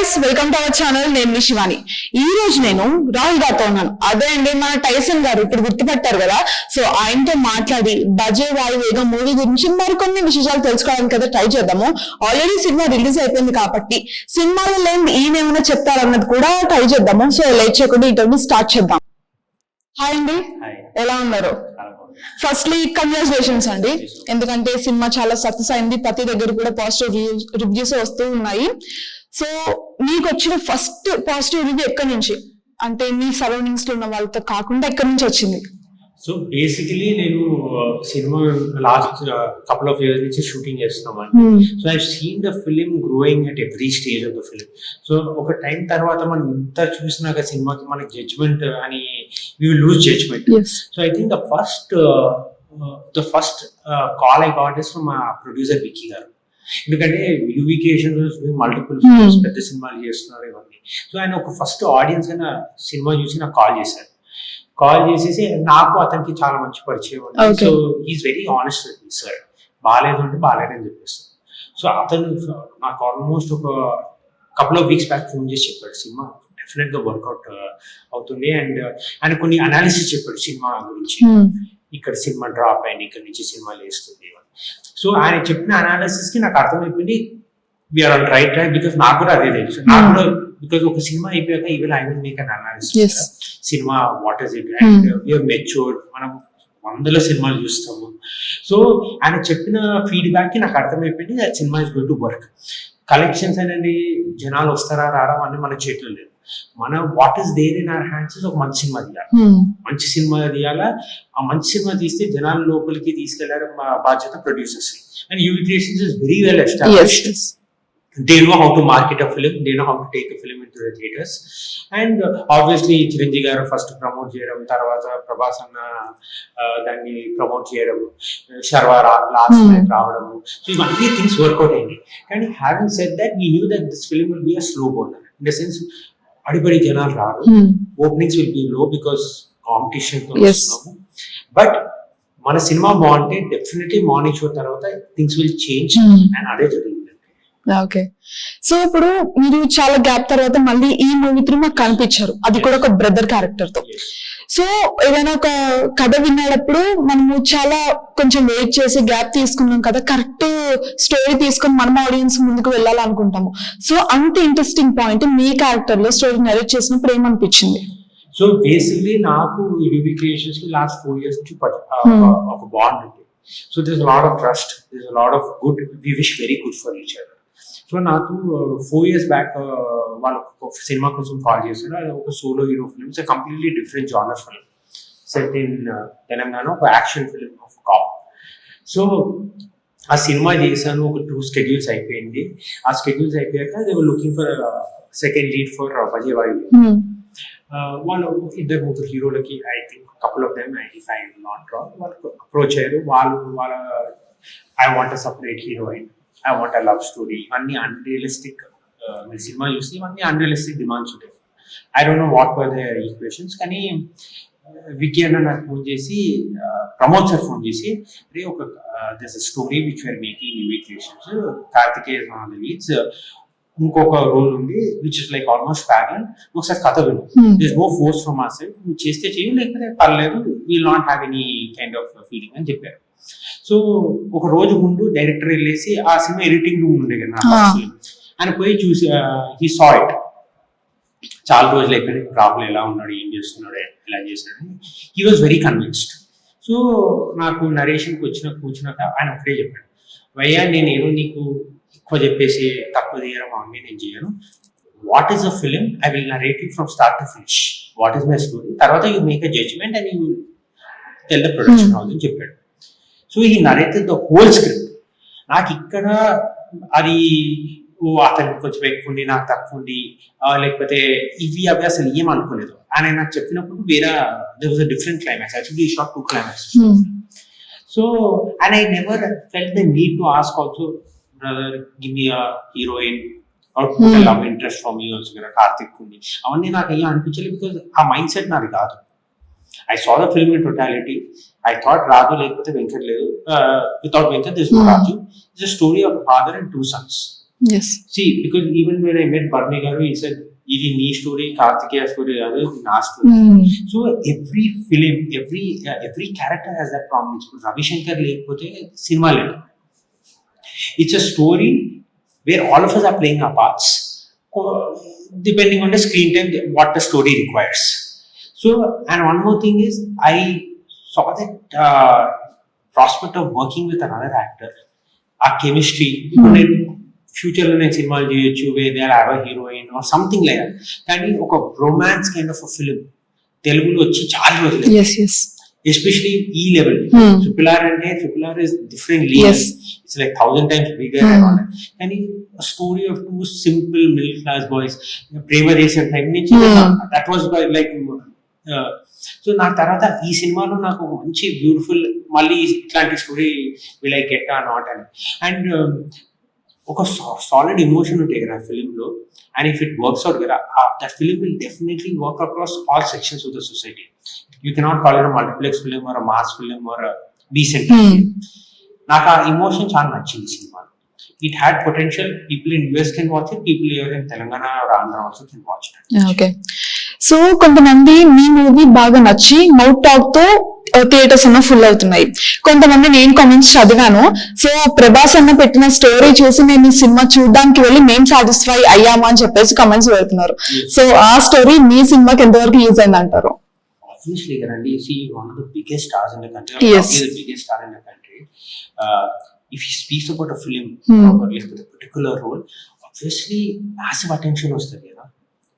Guys, welcome to our channel. నేను శివాని. ఈ రోజు నేను రాహుల్ గారితో ఉన్నాను. అదే అండి మన టైసన్ గారు, ఇప్పుడు గుర్తుపట్టారు కదా. సో ఆయనతో మాట్లాడి బజే వాయు వేగం మూవీ గురించి మరికొన్ని విశేషాలు తెలుసుకోవడానికి కదా ట్రై చేద్దాము. ఆల్రెడీ సినిమా రిలీజ్ అయిపోయింది కాబట్టి సినిమాలో లేని ఈయనేమైనా చెప్తారన్నది కూడా ట్రై చేద్దాము. సో లేట్ చేయకుండా ఇంటర్వ్యూ స్టార్ట్ చేద్దాం. హాయ్ అండి, ఎలా ఉన్నారు? ఫస్ట్లీ కంగ్రాచులేషన్స్ అండి, ఎందుకంటే సినిమా చాలా సక్సెస్ అయింది. ప్రతి దగ్గర కూడా పాజిటివ్ రివ్యూస్ వస్తూ ఉన్నాయి. సో మీకు వచ్చిన ఫస్ట్ పాజిటివ్ రివ్యూ ఎక్కడి నుంచి, అంటే మీ సరౌండింగ్స్ లో ఉన్న వాళ్ళతో కాకుండా ఎక్కడి నుంచి వచ్చింది? సో బేసికలీ నేను cinema last couple of years నుంచి షూటింగ్ చేస్తున్నాం. So I seen the film growing at every stage of the film. So ఒక టైం తర్వాత మనం ఇంత చూసినాక సినిమాకి మనకి జడ్జ్మెంట్ అని we will lose judgement. So I think the first call I got is from producer Vicky గారు. ఎందుకంటే యూవికేషన్స్ మల్టిపుల్ పెద్ద సినిమాలు చేస్తున్నారు ఇవన్నీ. సో ఆయన ఒక ఫస్ట్ ఆడియన్స్ అయినా సినిమా చూసి నాకు కాల్ చేశారు. కాల్ చేసేసి నాకు అతనికి చాలా మంచి పరిచయం ఉంది. So is very honest with me sir, బాగాలేదు అంటే బాగాలేదని చెప్పేస్తాను. సో అతను నాకు ఆల్మోస్ట్ ఒక couple of weeks back phone చేసి చెప్పాడు సినిమా డెఫినెట్ గా వర్కౌట్ అవుతుంది. అండ్ ఆయన కొన్ని అనాలిసిస్ చెప్పాడు సినిమా గురించి. ఇక్కడ సినిమా డ్రాప్ అయింది, ఇక్కడ నుంచి సినిమా లేస్తుంది. సో ఆయన చెప్పిన అనాలిసిస్ కి నాకు అర్థమైపోయింది we are on right track. Because నాకు కూడా అదే తెలుసు. నాకు కూడా బికాస్ ఒక సినిమా అయిపోయాక even I will make an analysis cinema what is it and we are matured, మనం 100 సినిమాలు చూస్తాము. సో ఆయన చెప్పిన ఫీడ్బ్యాక్ కి నాకు అర్థమైపోయింది that cinema is going to work. Collections అనేది జనాలు వస్తారా రావడం అని మన చేతుల్లో లేదు. మన what is there in our hands ఒక మంచి సినిమా తీయాలి. మంచి సినిమా తీయాలా, ఆ మంచి సినిమా తీస్తే జనాల లోపలికి తీసుకెళ్లడం బాధ్యత producers. And UV creations is very well established. They know how to market a film, they know how to take a film into the theaters. And obviously Chiranjeevi garu first promote cheyadam, tarvata Prabhas anna danni promote cheyadam, Sharwara last night raavadam. So ivanni things work out ayindi. And having said that, we knew that this film will be a slow burner. In the sense adipadi janalu raaru, openings will be low because competition tho vastunnam. But మన cinema బాగుంటే definitely morning show తర్వాత things will change and అదే జరుగుతుంది. Okay, so ఇప్పుడు మీరు చాలా gap తర్వాత మళ్ళీ ఈ మూవీ త్రూ మాకు కనిపించారు, అది కూడా ఒక బ్రదర్ క్యారెక్టర్ తో. సో ఏదైనా ఒక కథ విన్నప్పుడు మనము చాలా కొంచెం వెయిట్ చేసి గ్యాప్ తీసుకున్నాం కదా, కరెక్ట్ స్టోరీ తీసుకొని మనం ఆడియన్స్ ముందుకు వెళ్ళాలనుకుంటాము. సో అంత ఇంట్రెస్టింగ్ పాయింట్ మీ క్యారెక్టర్ లో స్టోరీ నరేట్ చేసినప్పుడు ఏమనిపించింది? సో బేసిక్లీ నాకు ఈ యూవి క్రియేషన్స్ కి లాస్ట్ 4 years నుంచి ఒక బాండ్ ఉంది. So this lot of trust, this lot of good, we wish very good for each other. So నాకు 4 years బ్యాక్ వాళ్ళు ఒక సినిమా కోసం కాల్ చేశారు. అది ఒక solo hero film, it's completely different genre film set in Telangana, ఒక action film of cop. So ఆ cinema చేశాను, ఒక 2 schedules అయిపోయింది. ఆ స్కెడ్యూల్స్ అయిపోయాక they were looking for second lead for Bhaje Vaayu. వాళ్ళు ఇద్దరు ముగ్గురు హీరోలకి I think couple of them, if I not wrong, వాళ్ళు అప్రోచ్ అయ్యారు. వాళ్ళ I want a separate heroine, I want a love story, ఇవన్నీ అన్రియలిస్టిక్. మీరు సినిమా చూస్తే ఇవన్నీ అన్రియలిస్టిక్ డిమాండ్స్ ఉంటాయి. I don't know what were their equations. కానీ విక్కీ అన్న నాకు ఫోన్ చేసి, ప్రమోద్ సార్ ఫోన్ చేసి, అరే ఒక this story which we are making UV Creations, Karthikeya is one of the leads, ఇంకొక రోల్ ఉంది which is like almost parallel, ఒకసారి కథ విను, this no force from our side, నువ్వు చేస్తే చెయ్యి లేకపోతే పర్లేదు, will not have any kind of feeling అని చెప్పారు. సో ఒక రోజు ముందు డైరెక్టర్ వెళ్ళేసి ఆ సినిమా ఎడిటింగ్ రూమ్ ఉండే కదా ఆయన పోయి చూసి, హీ సా ఇట్. చాలా రోజులు అయిపోయి ప్రాబ్లం ఎలా ఉన్నాడు, ఏం చేస్తున్నాడు, ఎలా చేస్తున్నాడు, he was very convinced. So నాకు నరేషన్కి కూర్చున్నాక ఆయన ఒకటే చెప్పాడు, భయ్యా నేను ఏదో నీకు ఎక్కువ చెప్పేసి తక్కువ తీయడం అవన్నీ నేను చేయను. What is a film, I will narrate you from start to finish, what is my story, తర్వాత you make a judgement and you tell the production house అని చెప్పాడు. సో ఈ నరేటెడ్ ద హోల్ స్క్రిప్ట్. నాకు ఇక్కడ అది అతనికి కొంచెం ఎక్కువ ఉంది, నాకు తక్కువ ఉంది, లేకపోతే ఇవి అవి అసలు ఏం అనుకోలేదు. ఆయన నాకు చెప్పినప్పుడు వేరే there was a different climax, actually shot 2 climax. So and I never felt the need to ask also, brother give me a heroine or put a love interest for me also, Karthik ఉంది, అవన్నీ నాకు ఏం అనిపించలేదు. Because ఆ mind set నాది కాదు. I saw the film in totality. I thought Raju lekapothe Venkat ledu. Without Venkat, there is no Raju. It's a story of a father and 2 sons. Yes See, because even when I met Barney Garu, he said, ఇది నీ story, Karthikeya story కాదు, ఇది నా story. So every film, every character has that problem. ఇప్పుడు రవిశంకర్ లేకపోతే cinema లేదు. It's a story wear all of us are playing our parts, depending on the screen time, what the story requires. So, and one more thing is, I saw that prospect of working with another actor, our chemistry. ఫ్యూచర్లో నేను సినిమాలు చేయొచ్చు, వేరే have a heroine or something like that. కానీ ఒక romance kind of film తెలుగులో వచ్చి చాలా రోజులు, ఎస్పెషలీ ఈ లెవెల్. ట్రిపుల్ ఆర్ అంటే triple R is different level, it's like 1000 times bigger. కానీ story of two simple middle class boys, ప్రేమ చేసిన టైం నుంచి దట్ వాజ్ లైక్. సో నాకు తర్వాత ఈ సినిమాలో నాకు మంచి బ్యూటిఫుల్, మళ్ళీ ఇట్లాంటి story will I get or not అని. అండ్ ఒక సాలిడ్ ఎమోషన్ ఉంటాయి కదా ఫిలింలో. And if it works out కదా, that film will definitely work across all sections of the society. You cannot call it multiplex film or mass film or decent. నాకు ఆ emotion చాలా నచ్చింది సినిమాలో. It had potential. People in US can watch it, people here in Telangana or Andhra also can watch it. Okay. So కొంతమంది మీ movie బాగా నచ్చి mouth talk తో theatres అన్న ఫుల్ అవుతున్నాయి. కొంతమంది నేను కామెంట్స్ చదివాను. సో ప్రభాస్ అన్న పెట్టిన స్టోరీ చూసి మేము ఈ సినిమా చూడడానికి వెళ్ళి మేము సాటిస్ఫై అయ్యామా అని చెప్పేసి కామెంట్స్ పెడుతున్నారు. సో ఆ స్టోరీ మీ సినిమాకి ఎంతవరకు యూజ్ అయింది అంటారు? Obviously, Gandhi, you see one of the biggest stars in the country, or Yes. probably the biggest star in the country. If he speaks about a film or with a particular role, obviously massive attention was there.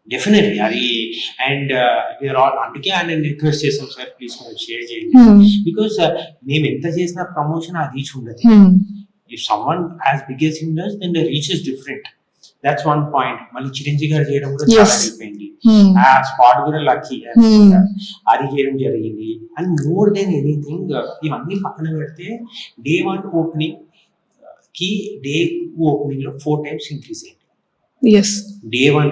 Definitely, Ari, and we are all అందుకే ఆయన request చేసాం, sir please share చేయండి. Because మేము ఎంత చేసిన promotion ఆ reach ఉండదు. If someone as big as him does, then the reach is different. That's one point. మళ్ళీ చిరంజీవి గారు చేయడం కూడా చాలా అయిపోయింది. ఆ స్పాట్ కూడా లక్కీ, అది చేయడం జరిగింది. అండ్ మోర్ దెన్ ఎనీథింగ్, ఇవన్నీ పక్కన పెడితే డే 1 ఓపెనింగ్ కి డే 2 ఓపెనింగ్ లో 4 times ఇంక్రీజ్ అయింది. Day 1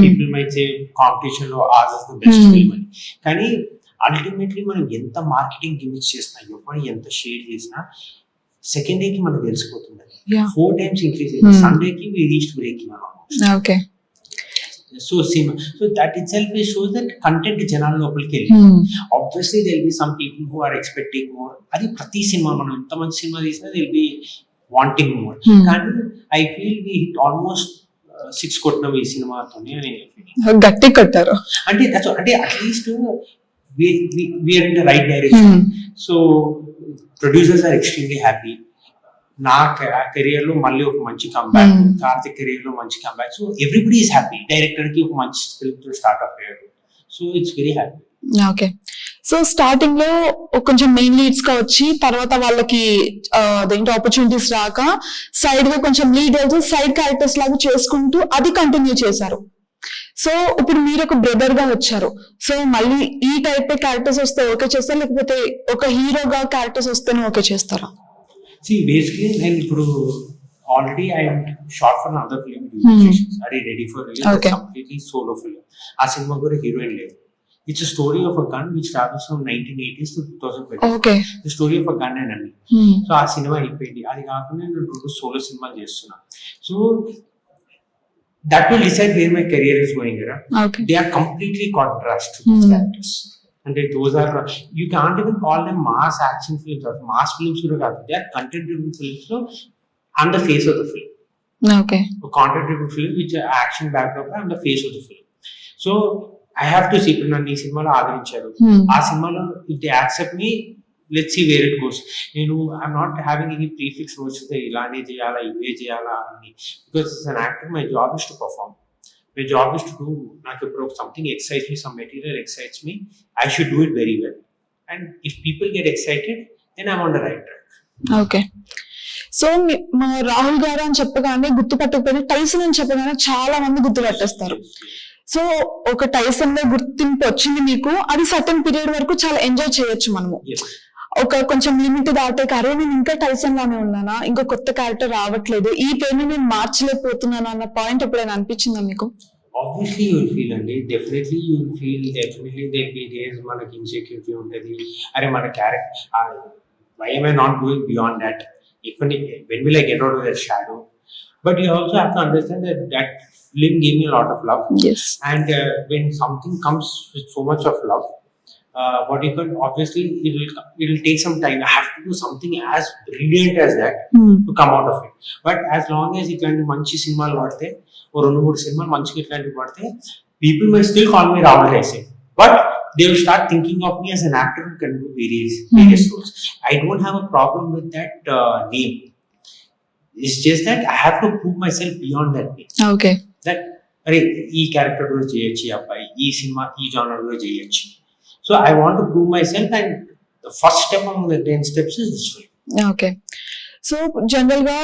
people might say competition లో ఆజ్ ద బెస్ట్ ఫిల్మ్ అని. కానీ అల్టిమేట్లీ మనం ఎంత మార్కెటింగ్ గిమిక్స్ చేసినా, ఎవరు ఎంత షేర్ చేసినా, సెకండ్ డే కి మనకు తెలిసిపోతుంది. 4 times ఇంక్రీజ్ అయింది. సండే కి we reached breaking almost. Okay. So that itself shows that content జనాల లోపలికి వెళ్ళి, obviously there will be some people who are expecting more. అది ప్రతి సినిమా, మనం ఎంత మంచి సినిమా తీసినా they will be wanting more. కానీ I feel we hit almost 6 కొట్టినాం ఈ సినిమాతోనే అని గట్టి కొట్టారు. అంటే at least we are in the right direction. So producers are extremely happy. నా కెరియర్ లో మళ్ళీ ఒక మంచి కంబ్యాక్, కార్తిక్ కెరియర్ లో మంచి comeback. So everybody is happy. Director కి ఒక మంచి ఫిల్మ్ తో స్టార్ట్ అప్ అయ్యాడు. So it's very happy. Okay. So starting లో కొంచెం మెయిన్ లీడ్స్ గా వచ్చి తర్వాత వాళ్ళకి అదేంటి ఆపర్చునిటీస్ రాక సైడ్ గా కొంచెం లీడ్ అవుతూ సైడ్ క్యారెక్టర్స్ లాగా చేసుకుంటూ అది కంటిన్యూ చేశారు. సో ఇప్పుడు మీరు ఒక బ్రదర్ గా వచ్చారు. సో మళ్ళీ ఈ టైప్ క్యారెక్టర్స్ వస్తే ఓకే చేస్తారా, లేకపోతే ఒక హీరోగా క్యారెక్టర్స్ వస్తేనే ఓకే చేస్తారా? See, basically, నేను ఇప్పుడు already I short for another film. Are you ready for release? Okay. It's completely solo film. ఆ సినిమా కూడా హీరోయిన్ లేదు. It's a story of a gun which travels from 1980s to 2020. Okay. The story of a gun and అండి. So ఆ cinema అయిపోయింది. అది కాకుండా నేను 2 solo సినిమాలు చేస్తున్నా. So that will decide where my career is going. Okay. They are completely contrast to these characters. And those are, you can't even call them mass action films or mass films. They are content driven films. So I'm the face of the film. Okay. A content driven film which are action backdrop, I'm the face of the film. So I have to see nani cinema lo aadharincharu. Aa cinema lo if they accept me, let's see where it goes. I'm not having any prefix words to ilane cheyala ive cheyala ani, because as an actor my job is to perform. My job is to do, నాకు ఇప్పుడు something excites me, some material excites me, I should do it very well. And if people get excited, then I'm on the right track. Okay. So మా రాహుల్ గారు అని చెప్పగానే గుర్తుపట్టకపోయినా Tyson అని చెప్పగానే చాలా మంది గుర్తుపట్టేస్తారు. సో ఒక టైసన్ లో గుర్తింపు వచ్చింది మీకు, అది సర్టెన్ పీరియడ్ వరకు చాలా ఎంజాయ్ చేయొచ్చు మనము. ఒక కొంచెం లిమిట్ దాటే అరే నేను ఇంకా టైసన్ లానే ఉన్నానా, ఇంకా కొత్త క్యారెక్టర్ రావట్లేదు, ఈ పేరుని నేను మార్చలేకపోతున్నాను అన్న పాయింట్ ఎప్పుడైనా అనిపించిందా మీకు? Obviously you will feel అండి, definitely you will feel, definitely there will be days మనకి ఇన్సెక్యూరిటీ ఉంటుంది. అరే మన character, why am I not going beyond that? When will I get out of that shadow? but you also have to understand that that film gave me a lot of love. Yes. And when something comes with so much of love, what you can obviously it'll take some time. I have to do something as brilliant as that to come out of it. But as long as ఇట్లాంటి మంచి సినిమాలు పడితే ఓ 2-3 సినిమాలు మంచిగా ఇట్లాంటివి పడితే, people may still call me Rahul Raise, but they will start thinking of me as an actor who can do various roles. I don't have a problem with that name. It's just that I have to prove myself beyond that name. Okay. That అరే ఈ character కూడా చేయొచ్చు, ఈ అబ్బాయి ఈ cinema ఈ genre కూడా చేయొచ్చు. So I want to prove myself, and the first step among the 10 steps is this film. Okay. So general గా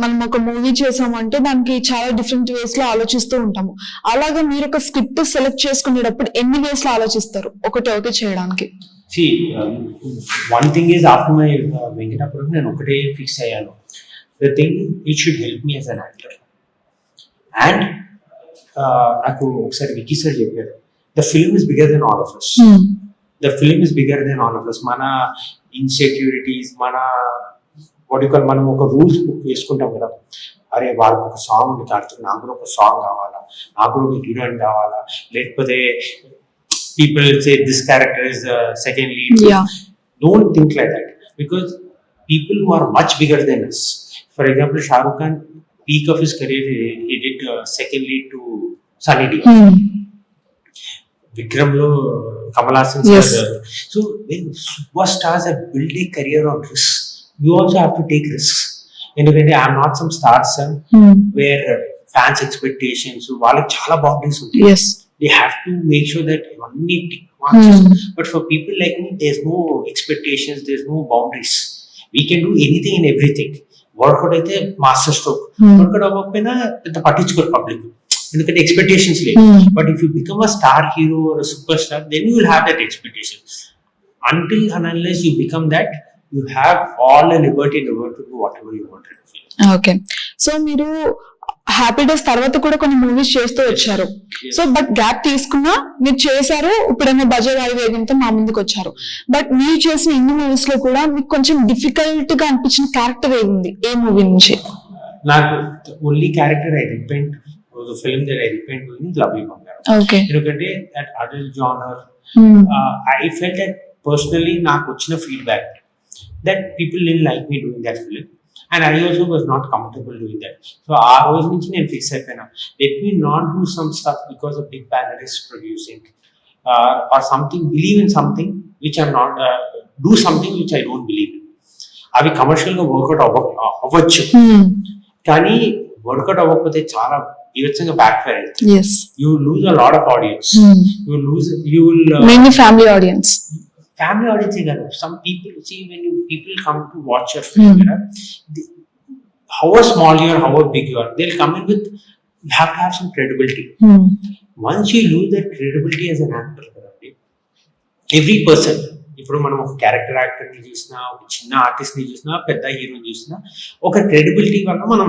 మనం ఒక మూవీ చేసామంటే దానికి చాలా డిఫరెంట్ వేస్ లో ఆలోచిస్తూ ఉంటాము. అలాగే మీరు ఒక స్క్రిప్ట్ సెలెక్ట్ చేసుకునేటప్పుడు ఎన్ని వేస్ లో ఆలోచిస్తారు ఒకటి చేయడానికి? See, one thing is after my Venkatapuram నేను ఒకటే ఫిక్స్ అయ్యాను. The thing, it should help me as an actor. And నాకు ఒకసారి వికీ సార్ చెప్పారు, the film is bigger than all of us. The film is bigger than all of us. మన insecurities, మన మనం ఒక రూల్స్ బుక్ వేసుకుంటాం కదా, అరే వాళ్ళకి ఒక సాంగ్ ఉంది కార్తీక్, నాకు కూడా ఒక సాంగ్ కావాలా, నాకు కూడా ఒక హీరోయిన్ కావాలా, లేకపోతే people say this character is second lead. Don't think like that, because people who are much bigger than us, for example Shah Rukh Khan, peak of his career, he did second lead to Sunny Deol. Vikram lo Kamal Haasan sir. So when superstars have built a career on risk, you also have to take risks. ఎందుకంటే I'm not some star son where fans expectations వాళ్ళకి చాలా boundaries ఉంటాయి. They have to make sure that ఇవన్నీ tick marks. But for people like me there is no expectations, there is no boundaries. We can do anything and everything. Work out అయితే master stroke, work out అవ్వకపోయినా పెద్ద పట్టించుకోరు public, ఎందుకంటే expectations లేవు. But if you become a star hero or super star, then you will have that expectation. Until and unless you become that, you have all the liberty in the world to do whatever you want to do. Okay. So మీరు happy days తర్వాత కూడా కొన్ని movies చేస్తూ వచ్చారు. So but gap తీసుకున్నా మీరు చేశారు, ఇప్పుడేమో బజే వాయువేగంతో మా ముందుకు వచ్చారు. బట్ మీరు చేసిన ఇన్ని మూవీస్ లో కూడా మీకు కొంచెం డిఫికల్ట్ గా అనిపించిన క్యారెక్టర్ ఏముంది, ఏ మూవీ నుంచి? నాకు only character I repent, the film that I repent to is Lovely Bangaram. Okay. ఎందుకంటే that adult genre, I felt that personally నాకు వచ్చిన feedback that people didn't like me doing that film, and I also was not comfortable doing that. So ఆ రోజు నుంచి నేను fix అయిపోయినా, let me not do some stuff because a big banner is producing, or something, believe in something which I'm not, do something which I don't believe in. అవి commercial గా work out అవ్వచ్చు, కానీ work out అవ్వకపోతే చాలా ఈవెన్గా back fire అవుతుంది. You will lose a lot of audience. You will mainly family audience కాదు. Some people, see, when people come to watch your film, however small you are, however big you are, they'll come in with, you have to have some credibility. Once you lose that credibility as an actor, every person, ఇప్పుడు మనం ఒక character actor ని చూసినా, ఒక చిన్న artist ని చూసినా, పెద్ద హీరోని చూసినా, ఒక క్రెడిబిలిటీ వల్ల మనం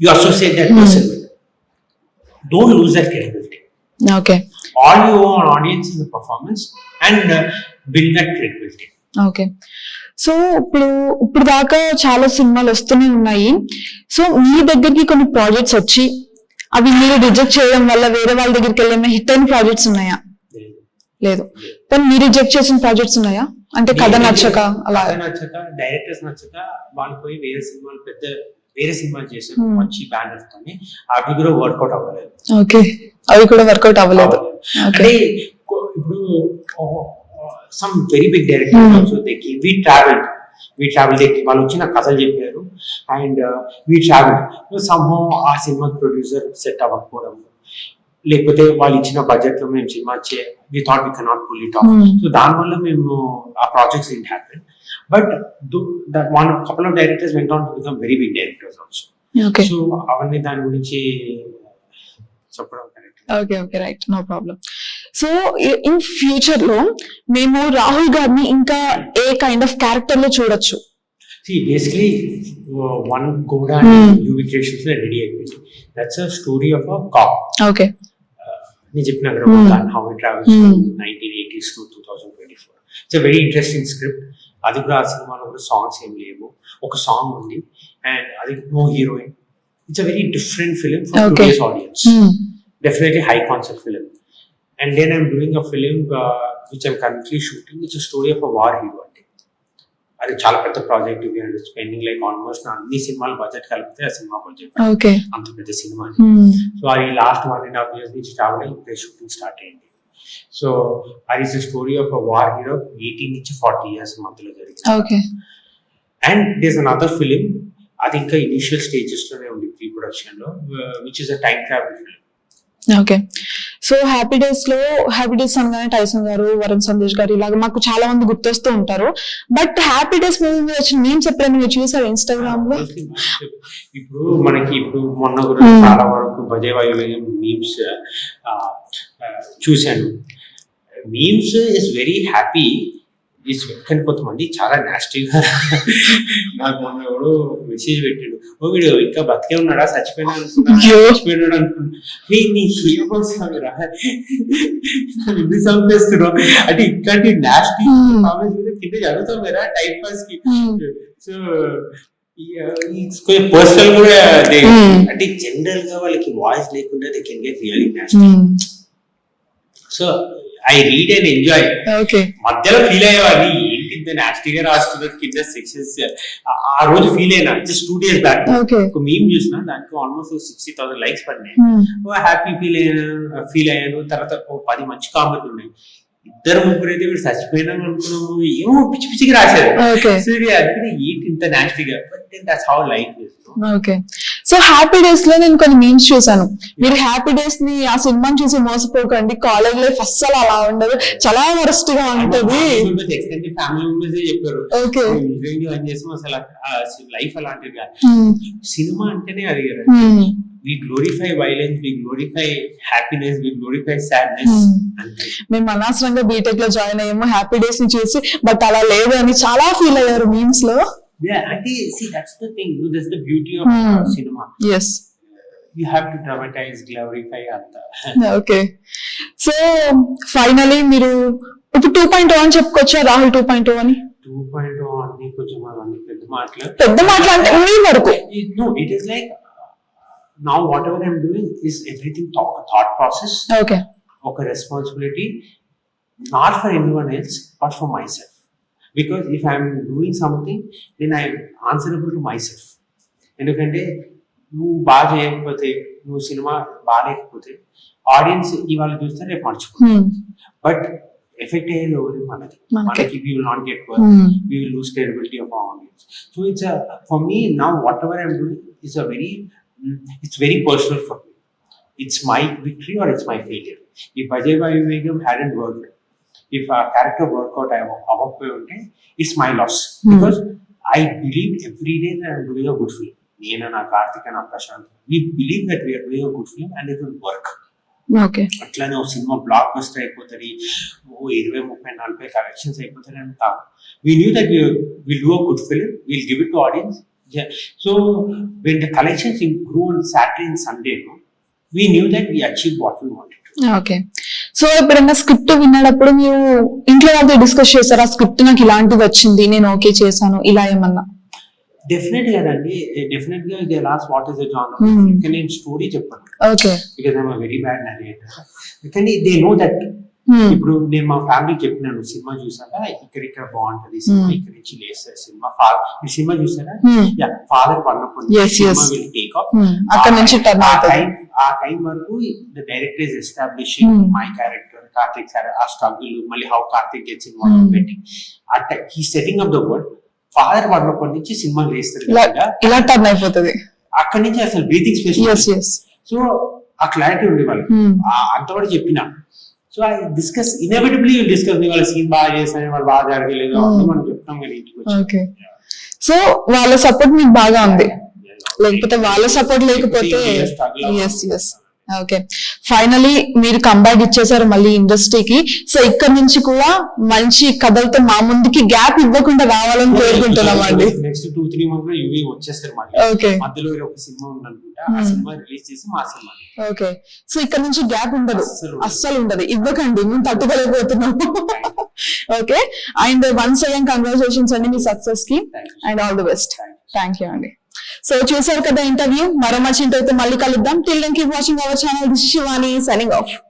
you associate that person with. Don't lose that credibility. Okay. All you owe on audience is the performance, and build that credibility. Okay. So ఇప్పుడు దాకా చాలా సినిమాలు వస్తూనే ఉన్నాయి. సో మీ దగ్గరికి కొన్ని ప్రాజెక్ట్స్ వచ్చి అవి మీరు రిజెక్ట్ చేయడం వల్ల వేరే వాళ్ళ దగ్గరికి వెళ్ళే హిట్ అయిన ప్రాజెక్ట్స్ ఉన్నాయా? లేదు. కానీ మీరు రిజెక్ట్ చేసిన ప్రాజెక్ట్స్ ఉన్నాయా? అంటే కథ నచ్చక, అలా నచ్చక, డైరెక్టర్స్ నచ్చక వాళ్ళు పోయి వేరే సినిమాలు చేశారు మంచి బ్యానర్స్ తోని, అవి కూడా వర్కౌట్ అవ్వలేదు. ఓకే, అవి కూడా వర్కౌట్ అవ్వలేదు. అంటే ఇప్పుడు some very big directors also they we travel వాళ్ళు వచ్చిన కథలు చెప్పారు, అండ్ వి ట్రావెల్ సమ్హౌ ఆ సినిమా ప్రొడ్యూసర్ సెట్ అవ్వకపోవడం, లేకపోతే వాళ్ళు ఇచ్చిన బడ్జెట్ లో మేము cinema we thought we cannot pull it off. So దానివల్ల మేము ఆ projects didn't happen. But that one couple of directors went on to become very big directors also. Okay. So avanni dani gurinchi చెప్పడం correct. Okay, right, no problem. So in future లో మేము రాహుల్ గారిని ఇంకా ఏ kind of character లో చూడొచ్చు? See, basically one Goda UV creations ready అయిపోయింది. That's a story of a cop. Okay. నేను చెప్పిన కదా how it travels from 1980s to 2024. It's a very interesting script. అది కూడా ఆ సినిమాలో కూడా సాంగ్స్ ఏం లేవు, ఒక సాంగ్ ఉంది, అండ్ అది no heroine, it's a very different film for Okay. today's audience. Definitely high concept film. And then I'm doing a film which I'm currently shooting. It's a story of a war hero. అది చాలా పెద్ద project. Spending like almost అన్ని సినిమాల budget కలిపితే ఆ cinema budget okay అంత పెద్ద cinema. So అది లాస్ట్ 1.5 years నుంచి స్టార్ట్ అయ్యి ఇప్పుడు షూటింగ్ స్టార్ట్ అయింది. సో అది is the story of a war hero 18 నుంచి 40 years మధ్యలో జరిగింది. Okay and there another film, అది ఇంకా ఇనిషియల్ స్టేజెస్ లోనే ఉంది ప్రీ ప్రొడక్షన్ లో, which is a time travel film. Okay. So happy days అనగానే టైసన్ గారు, వరుణ్ సందేశ్ గారు ఇలాగ మాకు చాలా మంది గుర్తొస్తూ ఉంటారు. బట్ హ్యాపీ డేస్ మూవీ మీద వచ్చిన మీమ్స్ ఎప్పుడైనా మీరు చూసారు ఇన్స్టాగ్రామ్ లో? ఇప్పుడు మనకి ఇప్పుడు మొన్న కూడా చాలా వరకు బజేవాయు మీమ్స్ చూశాను. Memes is very happy. కానీ కొంతమంది చాలా నాస్టీగా నాకు మొన్న ఎవడో మెసేజ్ పెట్టాడు, ఓ వీడు ఇంకా బతికే ఉన్నాడా చచ్చిపోయినాడు అనుకున్నారా ఎన్ని చంపేస్తున్నావు అంటే ఇట్లాంటి నాస్టీ కామెంట్స్ మీద కింద చదువుతాం కదా టైం పాస్ కి. సో కొంచెం పర్సనల్ కూడా అంటే జనరల్ గా వాళ్ళకి వాయిస్ లేకుండా they can get really nasty. So I read and enjoy. మధ్యలో ఫీల్ అయ్యేవాడిని ఏంటి ఇంత నాస్టీగా రాస్తున్నారు కింద సెక్షన్స్. ఆ రోజు ఫీల్ అయినా జస్ట్ 2 days బ్యాక్ ఒక మీమ్ చూసిన, దానికి ఆల్మోస్ట్ 60,000 likes పడినాయి. హ్యాపీ ఫీల్ అయ్యాను. తర్వాత 10 మంచి కామెంట్లు ఉన్నాయి. 2-3 అయితే వీడు చచ్చిపోయినాను అనుకున్నాము, ఏమో పిచ్చి పిచ్చిగా రాశారు. అందుకని ఏంటి ఇంత నాస్టీగా, but that's how life is. Okay. So happy days లో నేను కొన్ని మీమ్స్ చూసాను. మీరు హ్యాపీ డేస్ ని ఆ సినిమాని చూసి మోసపోకండి, కాలేజ్ లైఫ్ అస్సలు అలా ఉండదు, చాలా వరస్ట్ గా ఉంటది. లైఫ్ అలాంటిది సినిమా అంటేనే అది కదా. We glorify violence, we glorify happiness, we glorify sadness. మేము అనవసరంగా బీటెక్ లో జాయిన్ అయ్యాము హ్యాపీ డేస్ ని చూసి, బట్ అలా లేదు అని చాలా ఫీల్ అయ్యారు మీమ్స్ లో. Yeah, see, that's the thing. That's the beauty of cinema. Yes. You have to dramatize, glorify anta. Okay. So finally మీరు ఇప్పుడు 2.0 అని చెప్పుకోవచ్చా రాహుల్ 2.0 అని? 2.0 అన్ని కొంచెం అవన్నీ పెద్ద మాటలు అంటే మీ వరకు. No, it is like now whatever I'm doing is everything thought process. Okay. Okay, responsibility not for anyone else but for myself. Because if I'm doing something, then I'm answerable to myself. ఎందుకంటే నువ్వు బాగా చేయకపోతే, నువ్వు cinema బాగాలేకపోతే audience ఇవాళ చూస్తే రేపు మర్చిపోతారు. బట్ ఎఫెక్ట్ అయ్యేది ఎవరు? మనకి we will not get work, we will lose credibility of our audience. So for me now whatever I'm doing is it's very personal for me. It's my victory or it's my failure. If Bajay Vayu Vegam hadn't worked, if a character workout avappoyunte, it's my loss. Because I believe every day that I'm doing a good film. Nena na Karthik and Prashant, we believe that we are doing a good film and it will work. Okay. అట్లానే ఒక cinema block buster అయిపోతుంది, 20-30-40 collections అయిపోతాయి అంతా. We knew that we'll do a good film, we'll give it to audience. So when the collections grew on Saturday and Sunday, we knew that we achieved what we wanted. Okay. So ఎప్పుడైనా script విన్నప్పుడు మీరు ఇంట్లో వాళ్ళతో discuss చేస్తారా, script నాకు ఇలాంటిది వచ్చింది నేను ఓకే చేశాను ఇలా ఏమన్నా? డెఫినెట్ కదండి, డెఫినెట్ గా they last what is the genre. నేను స్టోరీ చెప్పాను. Okay. Because I'm very bad narrator. కానీ దే నో దట్. ఇప్పుడు నేను మా ఫ్యామిలీకి చెప్పినాను, సినిమా చూసారా ఇక్కడ బాగుంటది, సినిమా ఇక్కడ నుంచి లేస్తారు సినిమా. ఈ సినిమా చూసారా, ఫాదర్ పడినప్పుడు సినిమా విల్ టేక్ ఆఫ్. అక్కడ నుంచి ఆ టైం వరకు the director is establishing my character Karthik sir, ఆ స్ట్రగుల్, మళ్ళీ హౌ కార్తిక్ గెట్స్ ఇన్వాల్వ్ పెట్టి he setting up the world. Father పడినప్పటి నుంచి సినిమా వేస్తారు ఇలా టర్న్ అయిపోతుంది. అక్కడి నుంచి అసలు బ్రీతింగ్ స్పేస్. సో ఆ క్లారిటీ ఉండే వాళ్ళకి అంతవరకు చెప్పిన. So I discuss inevitably discuss వాళ్ళ సీన్ బాగా చేస్తాను, వాళ్ళు బాగా జరగలేదు మనం చెప్తాం కానీ ఇంటికి వచ్చి. సో వాళ్ళ సపోర్ట్ మీకు బాగా ఉంది, లేకపోతే వాళ్ళ సపోర్ట్ లేకపోతే. ఓకే. ఫైనలీ మీరు కంబ్యాక్ ఇచ్చేసారు మళ్ళీ ఇండస్ట్రీకి. సో ఇక్కడ నుంచి కూడా మంచి కథలతో మా ముందుకి గ్యాప్ ఇవ్వకుండా రావాలని కోరుకుంటున్నాం అండి. నెక్స్ట్ 2-3 months లో యూవీ వచ్చేస్తారు మళ్ళీ. ఓకే. మధ్యలో ఒక సినిమా ఉందనుకుంటా, ఆ సినిమా రిలీజ్ చేసి మా సినిమా. ఓకే. సో ఇక్కడ నుంచి గ్యాప్ ఉండదు, అస్సలు ఉండదు, ఇవ్వకండి, మేము తట్టుకోలేకపోతున్నాము. Okay. And once again congratulations అండి మీ సక్సెస్ కి and all the best. Thank you అండి. సో చూసారు కదా ఇంటర్వ్యూ. మరో మంచి ఇంటర్వ్యూతో మళ్ళీ కలుద్దాం. Till then keep watching our channel. This is Shivani signing of.